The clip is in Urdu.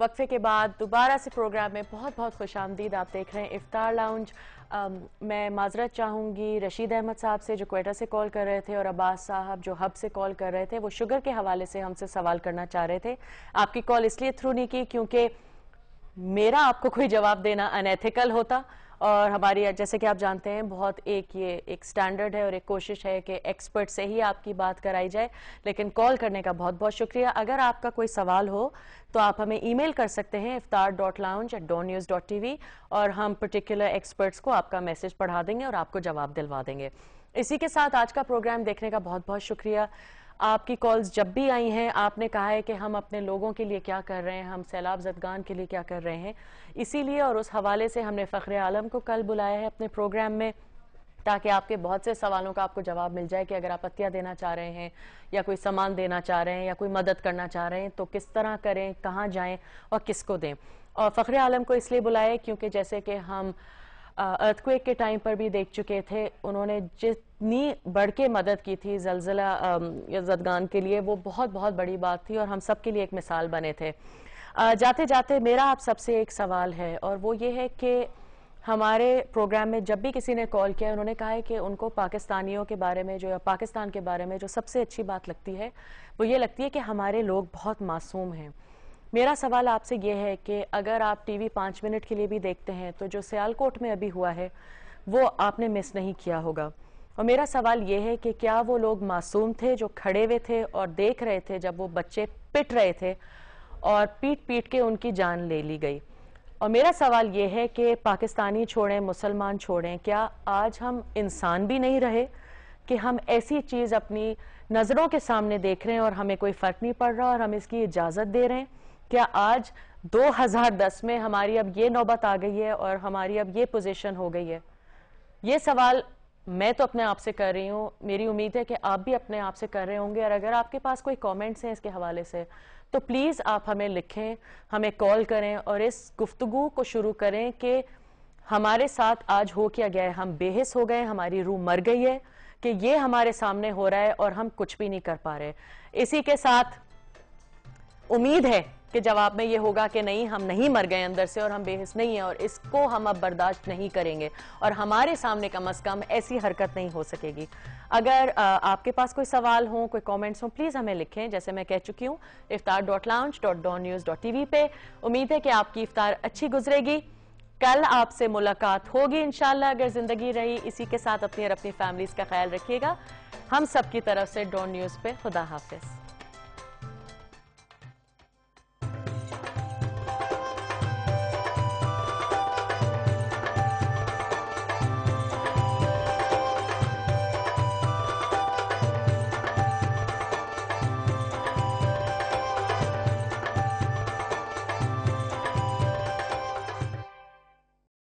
وقفے کے بعد دوبارہ سے پروگرام میں بہت بہت خوش آمدید. آپ دیکھ رہے ہیں افطار لاؤنج. میں معذرت چاہوں گی رشید احمد صاحب سے جو کوئٹہ سے کال کر رہے تھے، اور عباس صاحب جو ہب سے کال کر رہے تھے. وہ شوگر کے حوالے سے ہم سے سوال کرنا چاہ رہے تھے. آپ کی کال اس لیے تھرو نہیں کی کیونکہ میرا آپ کو کوئی جواب دینا انیتھیکل ہوتا، اور ہماری جیسے کہ آپ جانتے ہیں بہت یہ ایک سٹینڈرڈ ہے اور ایک کوشش ہے کہ ایکسپرٹ سے ہی آپ کی بات کرائی جائے. لیکن کال کرنے کا بہت بہت شکریہ. اگر آپ کا کوئی سوال ہو تو آپ ہمیں ای میل کر سکتے ہیں iftar.lounge@dawnnews.tv، اور ہم پرٹیکولر ایکسپرٹس کو آپ کا میسج پڑھا دیں گے اور آپ کو جواب دلوا دیں گے. اسی کے ساتھ آج کا پروگرام دیکھنے کا بہت بہت شکریہ. آپ کی کالز جب بھی آئی ہیں آپ نے کہا ہے کہ ہم اپنے لوگوں کے لیے کیا کر رہے ہیں، ہم سیلاب زدگان کے لیے کیا کر رہے ہیں. اسی لیے اور اس حوالے سے ہم نے فخر عالم کو کل بلایا ہے اپنے پروگرام میں، تاکہ آپ کے بہت سے سوالوں کا آپ کو جواب مل جائے کہ اگر آپ عطیہ دینا چاہ رہے ہیں یا کوئی سامان دینا چاہ رہے ہیں یا کوئی مدد کرنا چاہ رہے ہیں تو کس طرح کریں، کہاں جائیں اور کس کو دیں. اور فخر عالم کو اس لیے بلائے کیونکہ جیسے کہ ہم ارتھکویک کے ٹائم پر بھی دیکھ چکے تھے، انہوں نے جتنی بڑھ کے مدد کی تھی زلزلہ زدگان کے لیے، وہ بہت بہت بڑی بات تھی اور ہم سب کے لیے ایک مثال بنے تھے. جاتے جاتے میرا آپ سب سے ایک سوال ہے، اور وہ یہ ہے کہ ہمارے پروگرام میں جب بھی کسی نے کال کیا انہوں نے کہا ہے کہ ان کو پاکستانیوں کے بارے میں یا پاکستان کے بارے میں جو سب سے اچھی بات لگتی ہے وہ یہ لگتی ہے کہ ہمارے لوگ بہت معصوم ہیں. میرا سوال آپ سے یہ ہے کہ اگر آپ ٹی وی 5 منٹ کے لیے بھی دیکھتے ہیں تو جو سیالکوٹ میں ابھی ہوا ہے وہ آپ نے مس نہیں کیا ہوگا. اور میرا سوال یہ ہے کہ کیا وہ لوگ معصوم تھے جو کھڑے ہوئے تھے اور دیکھ رہے تھے جب وہ بچے پٹ رہے تھے اور پیٹ پیٹ کے ان کی جان لے لی گئی. اور میرا سوال یہ ہے کہ پاکستانی چھوڑیں، مسلمان چھوڑیں، کیا آج ہم انسان بھی نہیں رہے کہ ہم ایسی چیز اپنی نظروں کے سامنے دیکھ رہے ہیں اور ہمیں کوئی فرق نہیں پڑ رہا اور ہم اس کی اجازت دے رہے ہیں؟ کیا آج 2010 میں ہماری اب یہ نوبت آ گئی ہے اور ہماری اب یہ پوزیشن ہو گئی ہے؟ یہ سوال میں تو اپنے آپ سے کر رہی ہوں، میری امید ہے کہ آپ بھی اپنے آپ سے کر رہے ہوں گے. اور اگر آپ کے پاس کوئی کامنٹس ہیں اس کے حوالے سے تو پلیز آپ ہمیں لکھیں، ہمیں کال کریں اور اس گفتگو کو شروع کریں کہ ہمارے ساتھ آج ہو کیا گیا ہے. ہم بے حس ہو گئے، ہماری روح مر گئی ہے کہ یہ ہمارے سامنے ہو رہا ہے اور ہم کچھ بھی نہیں کر پا رہے. اسی کے ساتھ امید ہے کہ جواب میں یہ ہوگا کہ نہیں، ہم نہیں مر گئے اندر سے اور ہم بے حس نہیں ہیں، اور اس کو ہم اب برداشت نہیں کریں گے اور ہمارے سامنے کم از کم ایسی حرکت نہیں ہو سکے گی. اگر آپ کے پاس کوئی سوال ہوں، کوئی کامنٹس ہوں، پلیز ہمیں لکھیں. جیسے میں کہہ چکی ہوں iftar.lounge.dawnnews.tv پہ. امید ہے کہ آپ کی افطار اچھی گزرے گی. کل آپ سے ملاقات ہوگی انشاءاللہ اگر زندگی رہی. اسی کے ساتھ اپنی اور اپنی فیملیز کا خیال رکھیے گا. ہم سب کی طرف سے ڈان نیوز پہ خدا حافظ.